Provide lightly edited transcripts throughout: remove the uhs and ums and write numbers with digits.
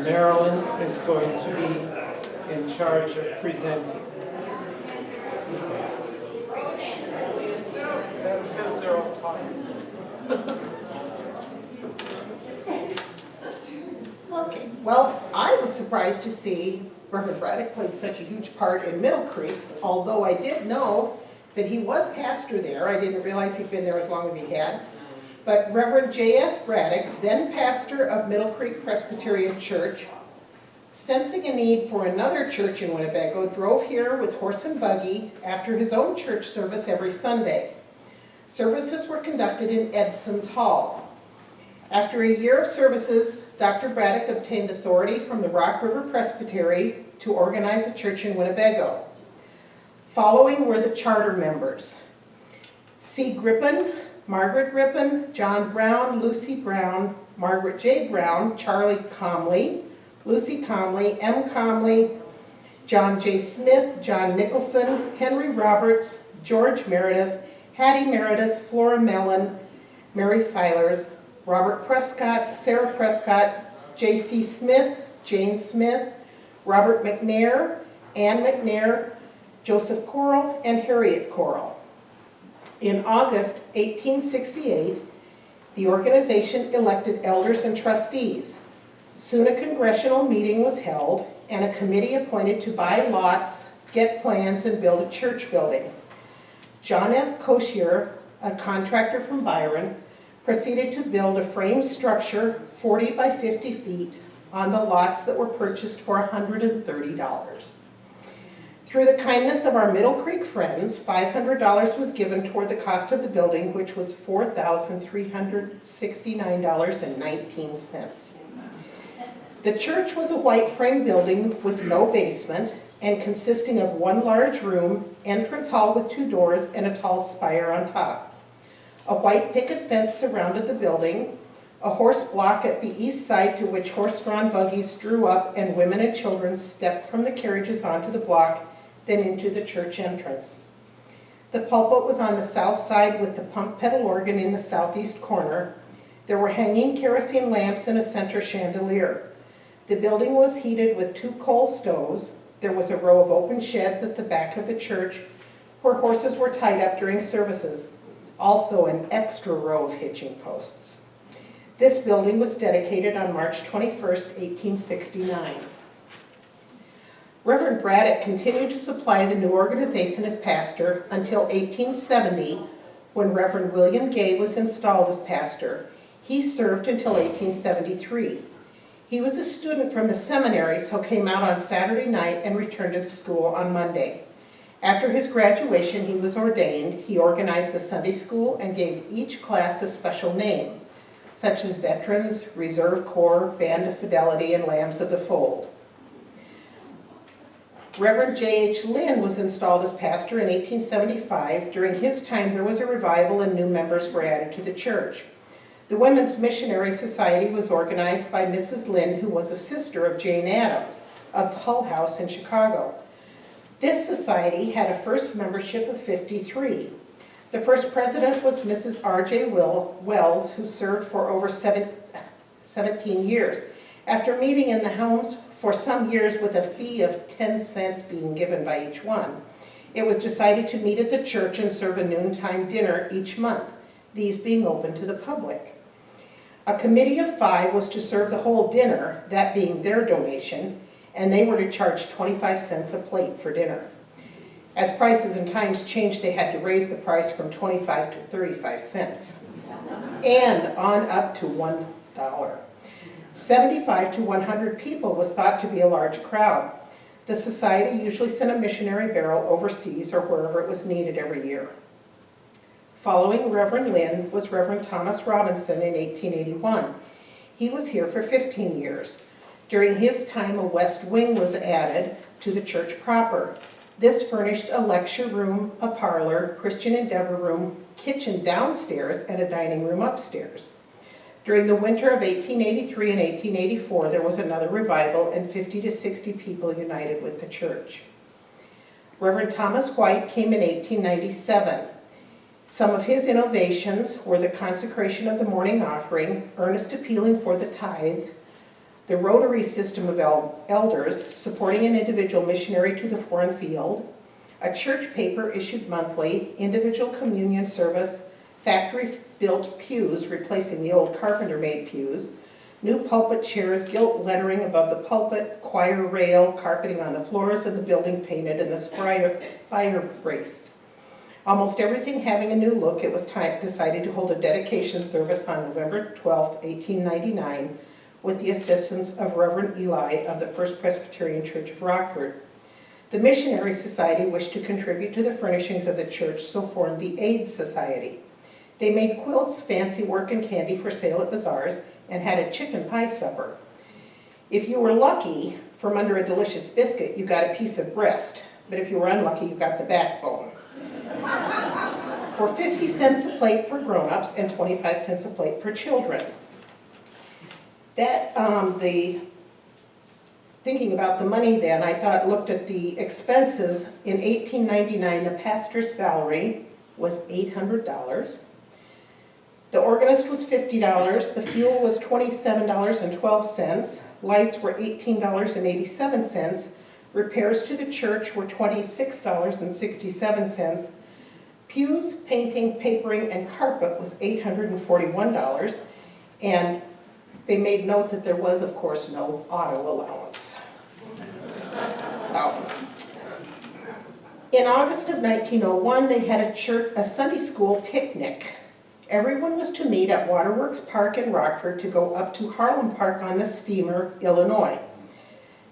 and Marilyn is going to be in charge of presenting. That's because they're all talking. Okay, well, I was surprised to see Reverend Braddock played such a huge part in Middle Creeks, although I did know that he was pastor there. I didn't realize he'd been there as long as he had. But Reverend J.S. Braddock, then pastor of Middle Creek Presbyterian Church, sensing a need for another church in Winnebago, drove here with horse and buggy after his own church service every Sunday. Services were conducted in Edson's Hall. After a year of services, Dr. Braddock obtained authority from the Rock River Presbytery to organize a church in Winnebago. Following were the charter members: C. Grippen, Margaret Grippen, John Brown, Lucy Brown, Margaret J. Brown, Charlie Comley, Lucy Comley, M. Comley, John J. Smith, John Nicholson, Henry Roberts, George Meredith, Hattie Meredith, Flora Mellon, Mary Silers, Robert Prescott, Sarah Prescott, J.C. Smith, Jane Smith, Robert McNair, Ann McNair, Joseph Corral, and Harriet Corral. In August 1868, the organization elected elders and trustees. Soon a congressional meeting was held and a committee appointed to buy lots, get plans, and build a church building. John S. Koshier, a contractor from Byron, proceeded to build a frame structure 40 by 50 feet on the lots that were purchased for $130. Through the kindness of our Middle Creek friends, $500 was given toward the cost of the building, which was $4,369.19. The church was a white frame building with no basement and consisting of one large room, entrance hall with 2 doors, and a tall spire on top. A white picket fence surrounded the building, a horse block at the east side to which horse-drawn buggies drew up and women and children stepped from the carriages onto the block, then into the church entrance. The pulpit was on the south side with the pump pedal organ in the southeast corner. There were hanging kerosene lamps and a center chandelier. The building was heated with 2 coal stoves. There was a row of open sheds at the back of the church where horses were tied up during services. Also an extra row of hitching posts. This building was dedicated on March 21st, 1869. Reverend Braddock continued to supply the new organization as pastor until 1870, when Reverend William Gay was installed as pastor. He served until 1873. He was a student from the seminary, so came out on Saturday night and returned to school on Monday. After his graduation, he was ordained. He organized the Sunday school and gave each class a special name, such as Veterans, Reserve Corps, Band of Fidelity, and Lambs of the Fold. Reverend J.H. Lynn was installed as pastor in 1875. During his time, there was a revival and new members were added to the church. The Women's Missionary Society was organized by Mrs. Lynn, who was a sister of Jane Addams of Hull House in Chicago. This society had a first membership of 53. The first president was Mrs. R.J. Wells, who served for over 17 years. After meeting in the homes for some years with a fee of 10 cents being given by each one, it was decided to meet at the church and serve a noontime dinner each month, these being open to the public. A committee of 5 was to serve the whole dinner, that being their donation, and they were to charge 25 cents a plate for dinner. As prices and times changed, they had to raise the price from 25 to 35 cents, and on up to $1. 75 to 100 people was thought to be a large crowd. The society usually sent a missionary barrel overseas or wherever it was needed every year. Following Reverend Lynn was Reverend Thomas Robinson in 1881. He was here for 15 years. During his time, a west wing was added to the church proper. This furnished a lecture room, a parlor, Christian Endeavor room, kitchen downstairs, and a dining room upstairs. During the winter of 1883 and 1884, there was another revival, and 50 to 60 people united with the church. Reverend Thomas White came in 1897. Some of his innovations were the consecration of the morning offering, earnest appealing for the tithe, the rotary system of elders supporting an individual missionary to the foreign field, a church paper issued monthly, individual communion service, factory-built pews replacing the old carpenter-made pews, new pulpit chairs, gilt lettering above the pulpit, choir rail, carpeting on the floors of the building painted, and the spire braced. Almost everything having a new look, it was decided to hold a dedication service on November 12, 1899, with the assistance of Reverend Eli of the First Presbyterian Church of Rockford. The Missionary Society wished to contribute to the furnishings of the church, so formed the Aid Society. They made quilts, fancy work, and candy for sale at bazaars, and had a chicken pie supper. If you were lucky, from under a delicious biscuit, you got a piece of breast, but if you were unlucky, you got the backbone. For 50 cents a plate for grown-ups and 25 cents a plate for children. Thinking about the money then, I looked at the expenses. In 1899, the pastor's salary was $800. The organist was $50, the fuel was $27.12, lights were $18.87, repairs to the church were $26.67, pews, painting, papering, and carpet was $841, and they made note that there was, of course, no auto allowance. In August of 1901, they had a Sunday school picnic. Everyone was to meet at Waterworks Park in Rockford to go up to Harlem Park on the steamer, Illinois.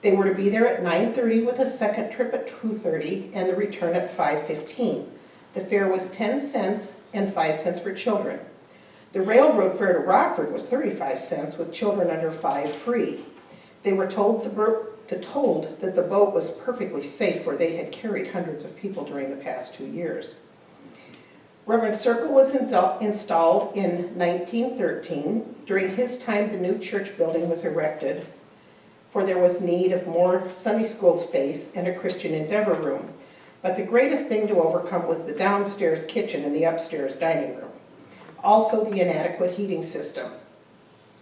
They were to be there at 9:30 with a second trip at 2:30 and the return at 5:15. The fare was 10 cents and 5 cents for children. The railroad fare to Rockford was 35 cents with children under 5 free. They were told that the boat was perfectly safe, for they had carried hundreds of people during the past 2 years. Reverend Circle was installed in 1913. During his time, the new church building was erected, for there was need of more Sunday school space and a Christian Endeavor room. But the greatest thing to overcome was the downstairs kitchen and the upstairs dining room. Also, the inadequate heating system.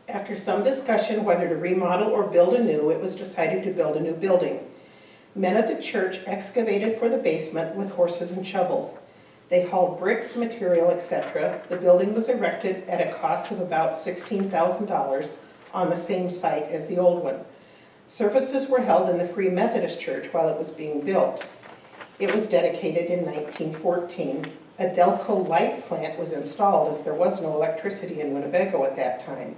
After some discussion whether to remodel or build anew, it was decided to build a new building. Men of the church excavated for the basement with horses and shovels. They hauled bricks, material, etc. The building was erected at a cost of about $16,000 on the same site as the old one. Services were held in the Free Methodist Church while it was being built. It was dedicated in 1914. A Delco light plant was installed as there was no electricity in Winnebago at that time.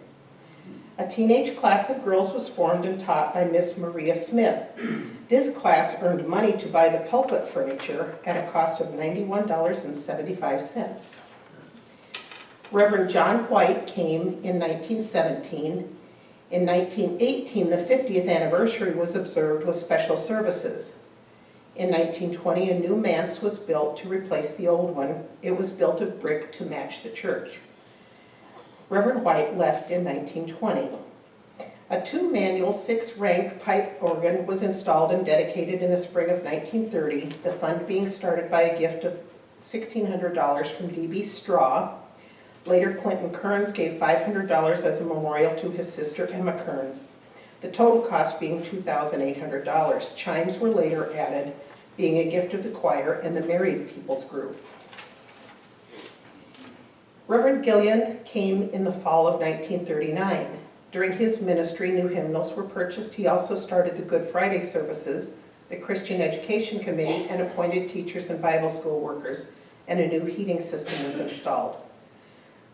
A teenage class of girls was formed and taught by Miss Maria Smith. This class earned money to buy the pulpit furniture at a cost of $91.75. Reverend John White came in 1917. In 1918, the 50th anniversary was observed with special services. In 1920, a new manse was built to replace the old one. It was built of brick to match the church. Reverend White left in 1920. A 2-manual 6-rank pipe organ was installed and dedicated in the spring of 1930, the fund being started by a gift of $1,600 from D.B. Straw. Later, Clinton Kearns gave $500 as a memorial to his sister Emma Kearns, the total cost being $2,800. Chimes were later added, being a gift of the choir and the Married People's Group. Reverend Gillian came in the fall of 1939. During his ministry, new hymnals were purchased. He also started the Good Friday services, the Christian Education Committee, and appointed teachers and Bible school workers, and a new heating system was installed.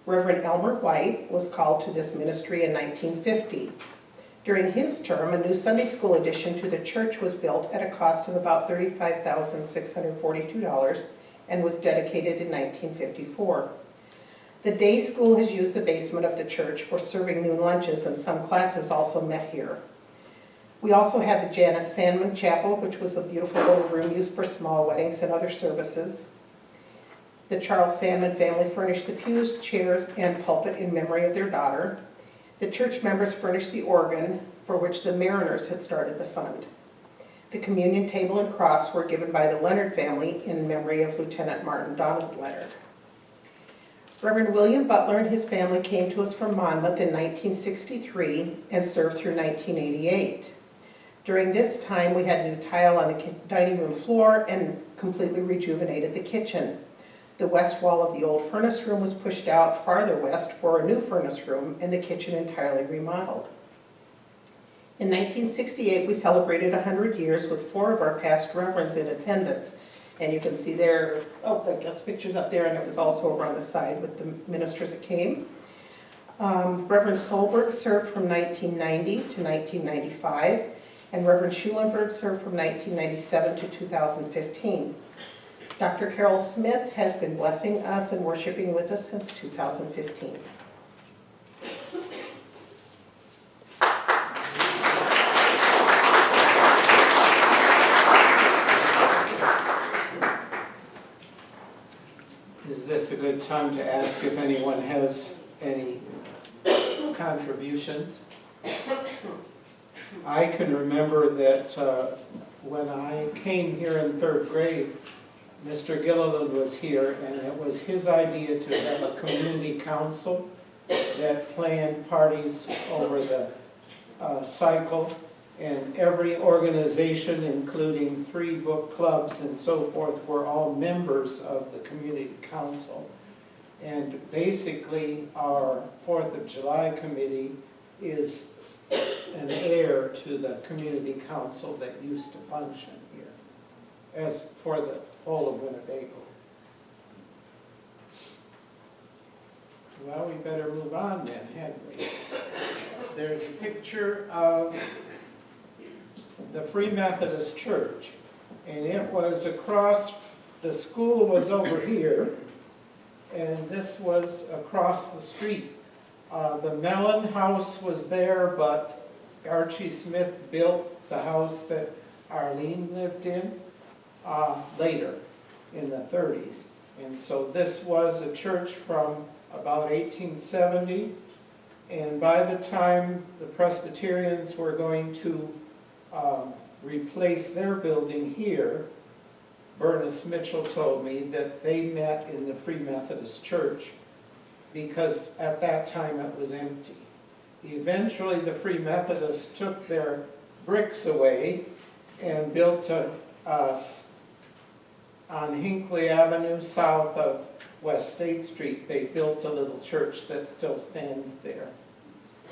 Reverend Elmer White was called to this ministry in 1950. During his term, a new Sunday school addition to the church was built at a cost of about $35,642 and was dedicated in 1954. The day school has used the basement of the church for serving noon lunches, and some classes also met here. We also have the Janice Sandman Chapel, which was a beautiful little room used for small weddings and other services. The Charles Sandman family furnished the pews, chairs, and pulpit in memory of their daughter. The church members furnished the organ, for which the Mariners had started the fund. The communion table and cross were given by the Leonard family in memory of Lieutenant Martin Donald Leonard. Reverend William Butler and his family came to us from Monmouth in 1963 and served through 1988. During this time, we had new tile on the dining room floor and completely rejuvenated the kitchen. The west wall of the old furnace room was pushed out farther west for a new furnace room and the kitchen entirely remodeled. In 1968, we celebrated 100 years with 4 of our past reverends in attendance. And you can see there, the guest pictures up there, and it was also over on the side with the ministers that came. Reverend Solberg served from 1990 to 1995, and Reverend Schulenberg served from 1997 to 2015. Dr. Carol Smith has been blessing us and worshiping with us since 2015. Is this a good time to ask if anyone has any contributions? I can remember that when I came here in 3rd grade, Mr. Gilliland was here, and it was his idea to have a community council that planned parties over the cycle, and every organization, including 3 book clubs and so forth, were all members of the community council. And basically, our 4th of July committee is an heir to the community council that used to function here, as for the whole of Winnebago. Well, we better move on then, hadn't we? There's a picture of the Free Methodist Church, and it was across, the school was over here, and this was across the street. The Mellon house was there, but Archie Smith built the house that Arlene lived in later in the 30s. And so this was a church from about 1870, and by the time the Presbyterians were going to replace their building here, Bernice Mitchell told me that they met in the Free Methodist Church because at that time it was empty. Eventually the Free Methodists took their bricks away and built on Hinckley Avenue south of West State Street. They built a little church that still stands there.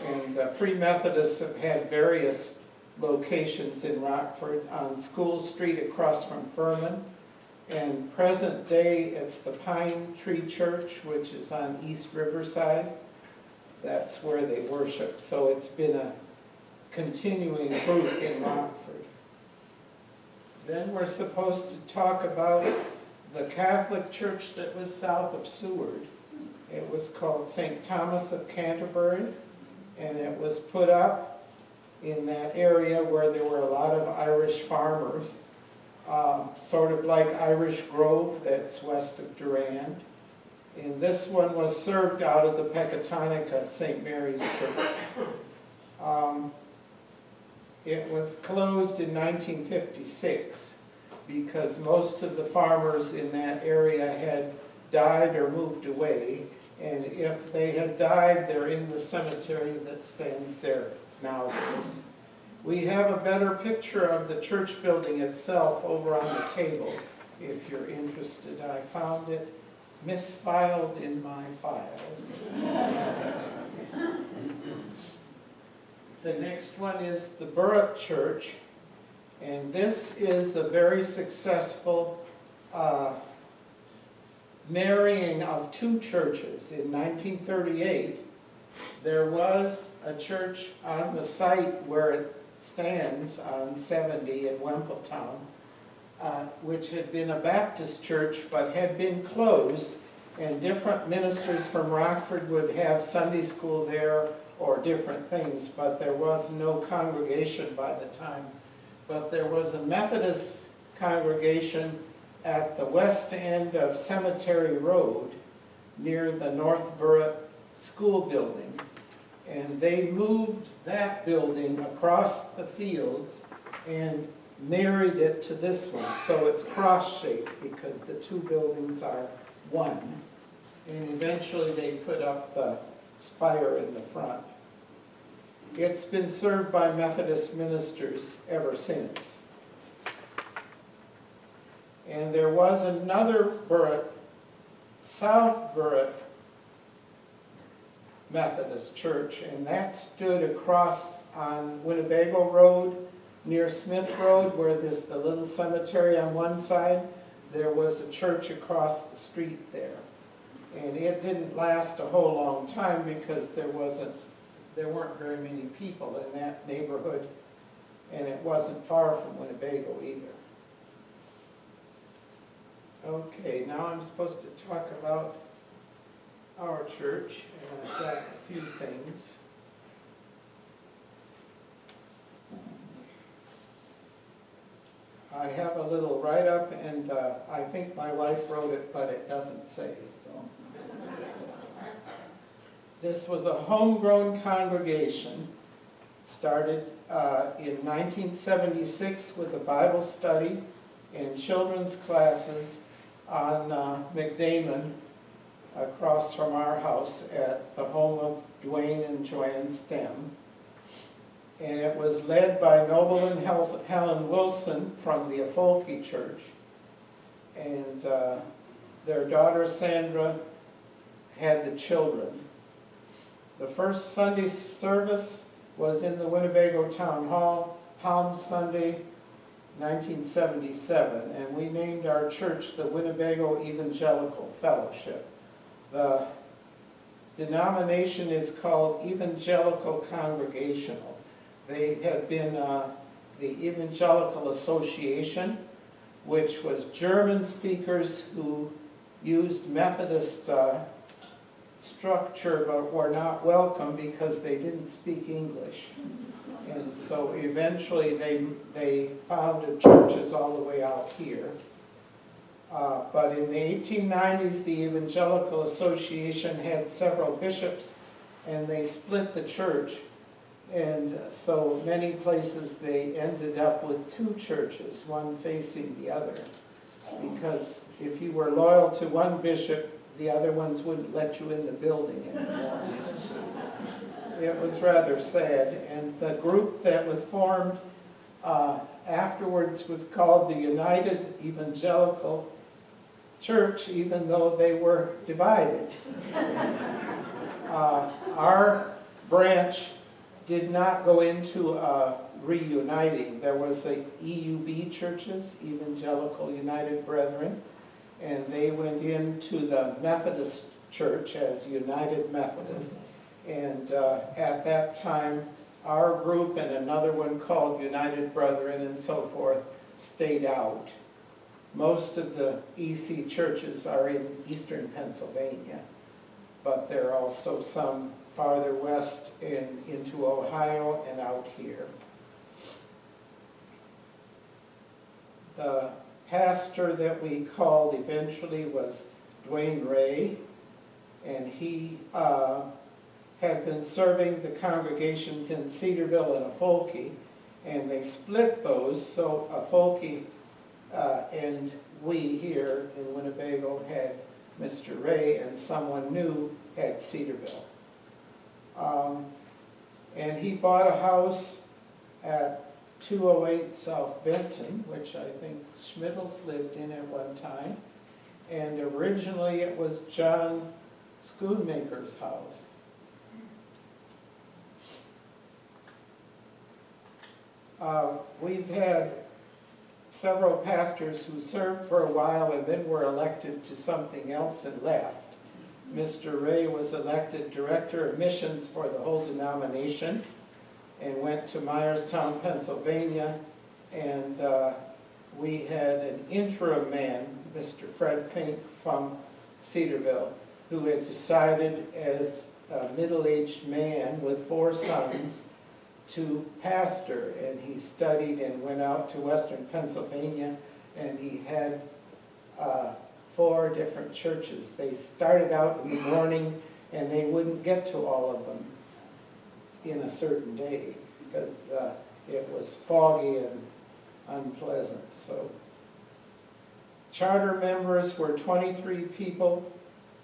And Free Methodists have had various locations in Rockford, on School Street across from Furman, and present day it's the Pine Tree Church, which is on East Riverside. That's where they worship. So it's been a continuing group in Rockford. Then we're supposed to talk about the Catholic church that was south of Seward. It was called St. Thomas of Canterbury, and it was put up in that area where there were a lot of Irish farmers, sort of like Irish Grove, that's west of Durand. And this one was served out of the Pecatonica St. Mary's Church. It was closed in 1956 because most of the farmers in that area had died or moved away, and if they had died, they're in the cemetery that stands there now. We have a better picture of the church building itself over on the table, if you're interested. I found it misfiled in my files. The next one is the Burritt Church, and this is a very successful marrying of 2 churches. In 1938, there was a church on the site where it stands on 70 in Wempletown, which had been a Baptist church but had been closed, and different ministers from Rockford would have Sunday school there or different things, but there was no congregation by the time. But there was a Methodist congregation at the west end of Cemetery Road near the North Burritt School building, and they moved that building across the fields and married it to this one, so it's cross-shaped because the 2 buildings are one. and eventually they put up the spire in the front. It's been served by Methodist ministers ever since. And there was another Burritt, South Burritt Methodist Church, and that stood across on Winnebago Road, near Smith Road, where there's the little cemetery on one side. There was a church across the street there. And it didn't last a whole long time because there weren't very many people in that neighborhood, and it wasn't far from Winnebago either. Okay, now I'm supposed to talk about our church, and I've got a few things. I have a little write-up, and I think my wife wrote it, but it doesn't say, so. This was a homegrown congregation, started in 1976 with a Bible study and children's classes on McDamon, across from our house at the home of Dwayne and Joanne Stem. And it was led by Noble and Helen Wilson from the Afolke Church. And their daughter Sandra had the children. The first Sunday service was in the Winnebago Town Hall, Palm Sunday, 1977, and we named our church the Winnebago Evangelical Fellowship. The denomination is called Evangelical Congregational. They had been the Evangelical Association, which was German speakers who used Methodist structure but were not welcome because they didn't speak English. And so eventually they founded churches all the way out here. But in the 1890s, the Evangelical Association had several bishops, and they split the church. And so many places they ended up with two churches, one facing the other. Because if you were loyal to one bishop, the other ones wouldn't let you in the building anymore. It was rather sad. And the group that was formed afterwards was called the United Evangelical Church, even though they were divided. Our branch did not go into reuniting. There was a EUB churches, Evangelical United Brethren, and they went into the Methodist Church as United Methodists. And at that time, our group and another one called United Brethren and so forth stayed out. Most of the EC churches are in eastern Pennsylvania, but there are also some farther west and into Ohio and out here. The pastor that we called eventually was Dwayne Ray, and he had been serving the congregations in Cedarville and Afolke, and they split those, so Afolke and we here in Winnebago had Mr. Ray, and someone new had Cedarville. And he bought a house at 208 South Benton, which I think Schmidl lived in at one time. And originally it was John Schoonmaker's house. We've had several pastors who served for a while and then were elected to something else and left. Mr. Ray was elected Director of Missions for the whole denomination and went to Myerstown, Pennsylvania, and we had an interim man, Mr. Fred Fink from Cedarville, who had decided as a middle-aged man with 4 sons to pastor, and he studied and went out to western Pennsylvania, and he had 4 different churches. They started out in the morning, and they wouldn't get to all of them in a certain day because it was foggy and unpleasant. So charter members were 23 people,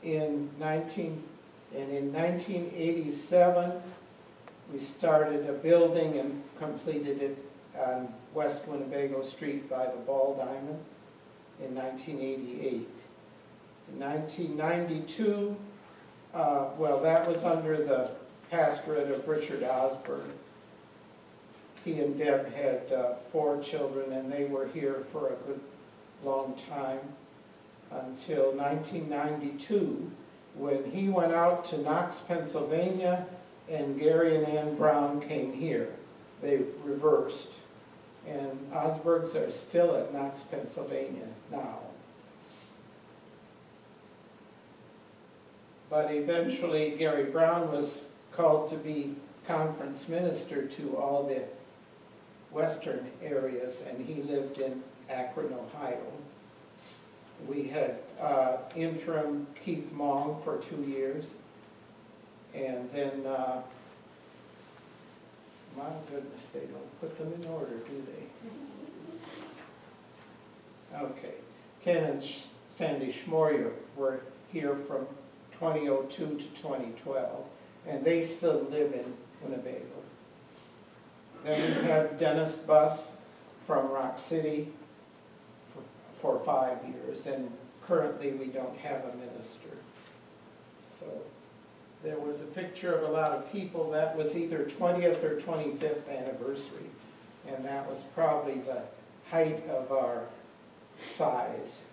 in 1987, we started a building and completed it on West Winnebago Street by the Ball Diamond in 1988. In 1992, well, that was under the pastorate of Richard Osborne. He and Deb had 4 children, and they were here for a good long time until 1992, when he went out to Knox, Pennsylvania, and Gary and Ann Brown came here. They reversed. And Osbergs are still at Knox, Pennsylvania now. But eventually Gary Brown was called to be conference minister to all the western areas, and he lived in Akron, Ohio. We had interim Keith Mong for 2 years, and then, my goodness, they don't put them in order, do they? Okay, Ken and Sandy Schmoyer were here from 2002 to 2012, and they still live in Winnebago. Then we had Dennis Buss from Rock City for 5 years, and currently we don't have a minister. So there was a picture of a lot of people. That was either 20th or 25th anniversary, and that was probably the height of our size.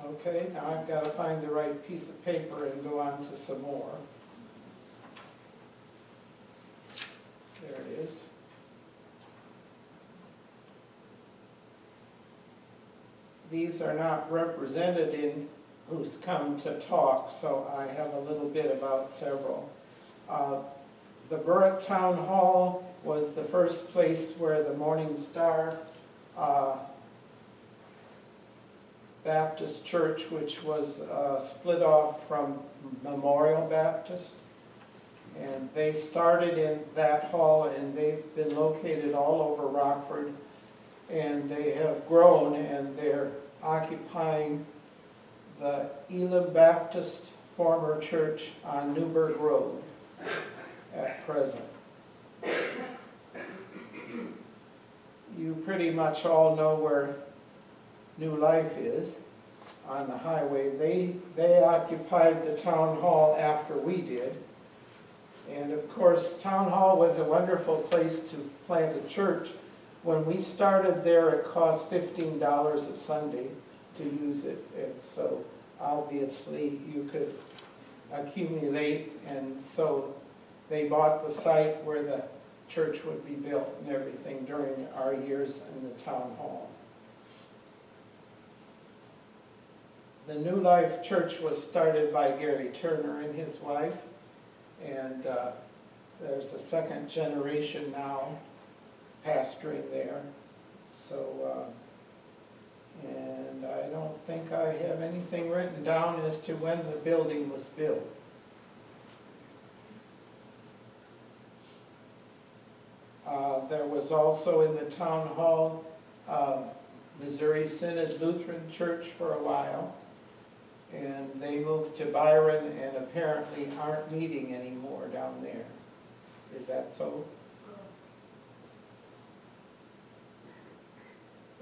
Okay, now I've got to find the right piece of paper and go on to some more. There it is. These are not represented in who's come to talk, so I have a little bit about several. The Burritt Town Hall was the first place where the Morning Star Baptist Church, which was split off from Memorial Baptist. And they started in that hall, and they've been located all over Rockford. And they have grown, and they're occupying the Elam Baptist former church on Newburgh Road at present. You pretty much all know where New Life is on the highway. They occupied the town hall after we did. And of course, town hall was a wonderful place to plant a church. When we started there, it cost $15 a Sunday to use it. And so obviously you could accumulate, and so they bought the site where the church would be built and everything during our years in the town hall. The New Life Church was started by Gary Turner and his wife, and there's a second generation now pastoring there. So, and I don't think I have anything written down as to when the building was built. There was also in the town hall Missouri Synod Lutheran Church for a while, and they moved to Byron and apparently aren't meeting anymore down there. Is that so?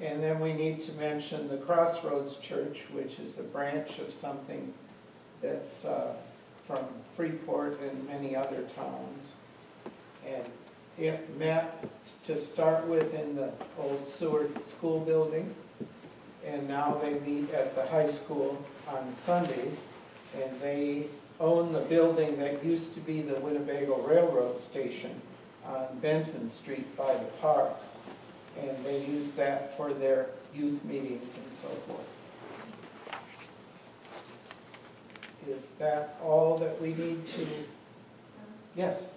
And then we need to mention the Crossroads Church, which is a branch of something that's from Freeport and many other towns. And it met to start with in the old Seward School building, and now they meet at the high school on Sundays, and they own the building that used to be the Winnebago Railroad Station on Benton Street by the park, and they use that for their youth meetings and so forth. Is that all that we need to? Yes?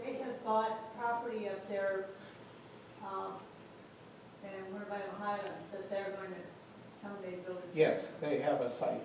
They have bought property up there in Winnebago Highlands that they're going to someday build a church. Yes, they have a site